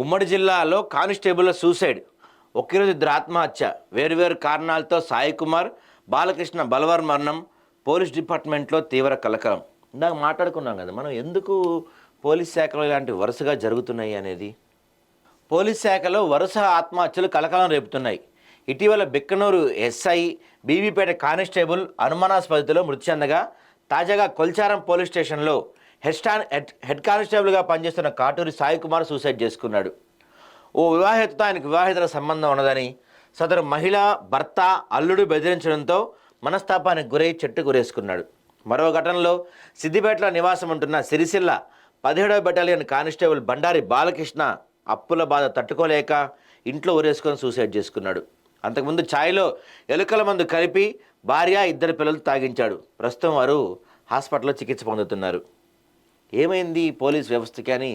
ఉమ్మడి జిల్లాలో constable suicide, ఒకే రోజు ఇద్దరు ఆత్మహత్య, వేరువేరు కారణాలతో సాయి కుమార్, బాలకృష్ణ బలవర్ మరణం. పోలీస్ డిపార్ట్మెంట్లో తీవ్ర కలకలం. ఇందాక మాట్లాడుకున్నాం కదా మనం, ఎందుకు పోలీస్ శాఖలో ఇలాంటి వరుసగా జరుగుతున్నాయి అనేది. పోలీస్ శాఖలో వరుస ఆత్మహత్యలు కలకలం రేపుతున్నాయి. ఇటీవల బిక్కనూరు ఎస్ఐ, బీబీపేట కానిస్టేబుల్ అనుమానాస్పదలో మృతి చెందగా, తాజాగా కొల్చారం పోలీస్ స్టేషన్లో హెడ్ కానిస్టేబుల్గా పనిచేస్తున్న కాటూరి సాయి కుమార్ సూసైడ్ చేసుకున్నాడు. ఓ వివాహితతో ఆయనకు వివాహితర సంబంధం ఉన్నదని, సదరు మహిళ భర్త అల్లుడు బెదిరించడంతో మనస్తాపానికి గురై చెట్టు గురేసుకున్నాడు. మరో ఘటనలో సిద్దిపేటలో నివాసం ఉంటున్న సిరిసిల్ల 17వ బెటాలియన్ కానిస్టేబుల్ బండారి బాలకృష్ణ అప్పుల బాధ తట్టుకోలేక ఇంట్లో ఊరేసుకొని సూసైడ్ చేసుకున్నాడు. అంతకుముందు ఛాయ్లో ఎలుకల మందు కలిపి భార్య, ఇద్దరు పిల్లలు తాగించాడు. ప్రస్తుతం వారు హాస్పిటల్లో చికిత్స పొందుతున్నారు. ఏమైంది పోలీస్ వ్యవస్థకి అని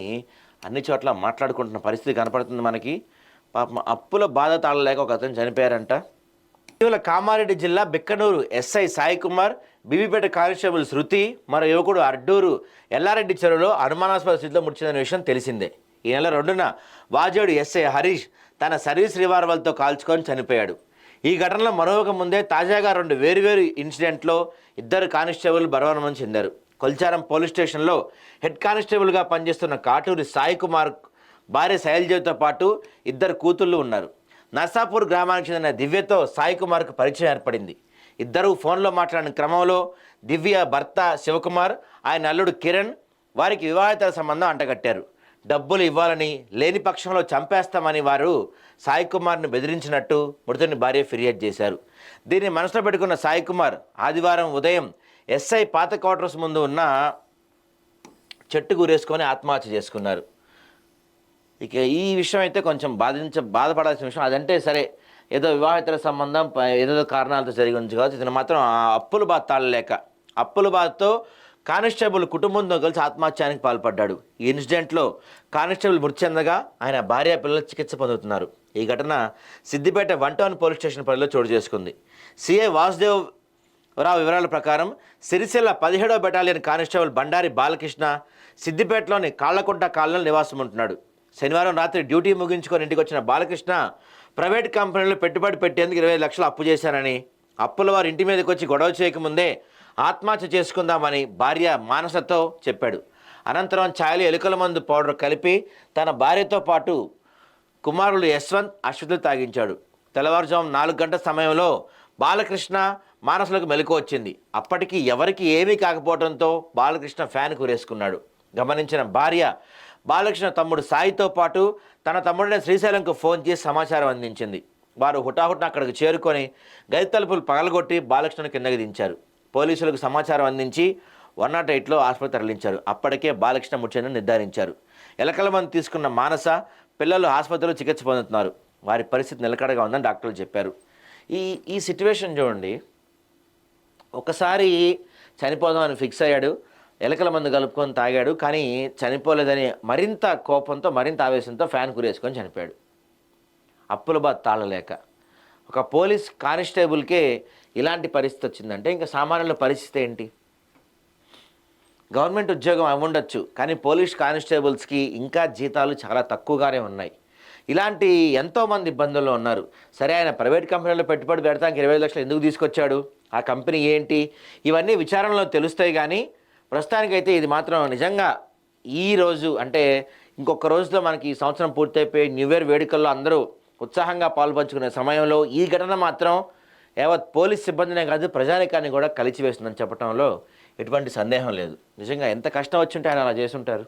అన్ని చోట్ల మాట్లాడుకుంటున్న పరిస్థితి కనపడుతుంది మనకి. పాపం అప్పుల బాధ తాళలేక ఒక అతను చనిపోయారంట. ఇటీవల కామారెడ్డి జిల్లా బిక్కనూరు ఎస్ఐ సాయి కుమార్, బీబీపేట కానిస్టేబుల్ శృతి, మరో యువకుడు అడ్డూరు ఎల్లారెడ్డి చెరువులో అనుమానాస్పద స్థితిలో మృతి చెందిన విషయం తెలిసిందే. ఈ నెల 2న వాజేడు ఎస్ఐ హరీష్ తన సర్వీస్ రివాల్వర్తో కాల్చుకొని చనిపోయాడు. ఈ ఘటనలో మరొక ముందే తాజాగా 2 వేరువేరు ఇన్సిడెంట్లో ఇద్దరు కానిస్టేబుల్ మరణం చెందారు. కొల్చారం పోలీస్ స్టేషన్లో హెడ్ కానిస్టేబుల్గా పనిచేస్తున్న కాటూరి సాయి కుమార్ భార్య శైలజతో పాటు ఇద్దరు కూతుళ్ళు ఉన్నారు. నర్సాపూర్ గ్రామానికి చెందిన దివ్యతో సాయి కుమార్కు పరిచయం ఏర్పడింది. ఇద్దరూ ఫోన్లో మాట్లాడిన క్రమంలో దివ్య భర్త శివకుమార్, ఆయన అల్లుడు కిరణ్ వారికి వివాహితర సంబంధం అంటగట్టారు. డబ్బులు ఇవ్వాలని, లేని పక్షంలో చంపేస్తామని వారు సాయి కుమార్ను బెదిరించినట్టు మృతుని భార్య ఫిర్యాదు చేశారు. దీన్ని మనసులో పెట్టుకున్న సాయి కుమార్ ఆదివారం ఉదయం ఎస్ఐ పాత క్వార్టర్స్ ముందు ఉన్న చెట్టు గురేసుకొని ఆత్మహత్య చేసుకున్నారు. ఇక ఈ విషయం అయితే కొంచెం బాధపడాల్సిన విషయం. అదంటే సరే, ఏదో వివాహితర సంబంధం ఏదో కారణాలతో జరిగి ఉంది కావచ్చు. ఇతను మాత్రం అప్పుల బాధ తాళలేక అప్పుల బాధతో కానిస్టేబుల్ కుటుంబంతో కలిసి ఆత్మహత్యానికి పాల్పడ్డాడు. ఈ ఇన్సిడెంట్లో కానిస్టేబుల్ మృతి చెందగా ఆయన భార్య, పిల్లలు చికిత్స పొందుతున్నారు. ఈ ఘటన సిద్దిపేట 1 టౌన్ పోలీస్ స్టేషన్ పరిధిలో చోటు చేసుకుంది. సిఐ వాసుదేవ్ రావు వివరాల ప్రకారం సిరిసిల్ల 17వ బెటాలియన్ కానిస్టేబుల్ బండారి బాలకృష్ణ సిద్దిపేటలోని కాళ్లకుంట కాలనీలో నివాసం ఉంటున్నాడు. శనివారం రాత్రి డ్యూటీ ముగించుకొని ఇంటికి వచ్చిన బాలకృష్ణ ప్రైవేట్ కంపెనీలో పెట్టుబడి పెట్టేందుకు 25 లక్షలు అప్పు చేశానని, అప్పుల వారు ఇంటి మీదకి వచ్చి గొడవ చేయకముందే ఆత్మహత్య చేసుకుందామని భార్య మానసతో చెప్పాడు. అనంతరం ఛాయలు ఎలుకల మందు పౌడర్ కలిపి తన భార్యతో పాటు కుమారులు యశ్వంత్, అశ్వతులు తాగించాడు. తెల్లవారుజాము 4 గంటల సమయంలో బాలకృష్ణ మానసులకు మెలకు వచ్చింది. అప్పటికి ఎవరికి ఏమీ కాకపోవడంతో బాలకృష్ణ ఫ్యాన్ కూరేసుకున్నాడు. గమనించిన భార్య బాలకృష్ణ తమ్ముడు సాయితో పాటు తన తమ్ముడిని శ్రీశైలంకు ఫోన్ చేసి సమాచారం అందించింది. వారు హుటాహుటిన అక్కడికి చేరుకొని గది తలుపులు పగలగొట్టి బాలకృష్ణను కిందకి దించారు. పోలీసులకు సమాచారం అందించి 108లో ఆసుపత్రి తరలించారు. అప్పటికే బాలకృష్ణ మృతి చెందినట్లు నిర్ధారించారు. ఎలకల మందు తీసుకున్న మానస, పిల్లలు ఆసుపత్రిలో చికిత్స పొందుతున్నారు. వారి పరిస్థితి నిలకడగా ఉందని డాక్టర్లు చెప్పారు. ఈ సిట్యువేషన్ చూడండి. ఒకసారి చనిపోదామని ఫిక్స్ అయ్యాడు, ఎలకల మందు కలుపుకొని తాగాడు, కానీ చనిపోలేదని మరింత కోపంతో, మరింత ఆవేశంతో ఫ్యాన్ కురేసుకొని చనిపోయాడు. అప్పుల బాధ తాళలేక. ఒక పోలీస్ కానిస్టేబుల్కే ఇలాంటి పరిస్థితి వచ్చిందంటే ఇంకా సామాన్యుల పరిస్థితి ఏంటి? గవర్నమెంట్ ఉద్యోగం అవ్వుండొచ్చు, కానీ పోలీస్ కానిస్టేబుల్స్కి ఇంకా జీతాలు చాలా తక్కువగానే ఉన్నాయి. ఇలాంటి ఎంతోమంది ఇబ్బందుల్లో ఉన్నారు. సరే, ఆయన ప్రైవేట్ కంపెనీలో పెట్టుబడి పెడతానికి 25 లక్షలు ఎందుకు తీసుకొచ్చాడు, ఆ కంపెనీ ఏంటి, ఇవన్నీ విచారణలో తెలుస్తాయి. కానీ ప్రస్తుతానికైతే ఇది మాత్రం నిజంగా ఈ రోజు అంటే ఇంకొక రోజులో మనకి ఈ సంవత్సరం పూర్తయిపోయి న్యూ ఇయర్ వేడుకల్లో అందరూ ఉత్సాహంగా పాల్పంచుకునే సమయంలో ఈ ఘటన మాత్రం యావత్ పోలీస్ సిబ్బందినే కాదు, ప్రజానికాన్ని కూడా కలిచివేస్తుందని చెప్పడంలో ఎటువంటి సందేహం లేదు. నిజంగా ఎంత కష్టం వచ్చి ఉంటే ఆయన అలా చేసుంటారు.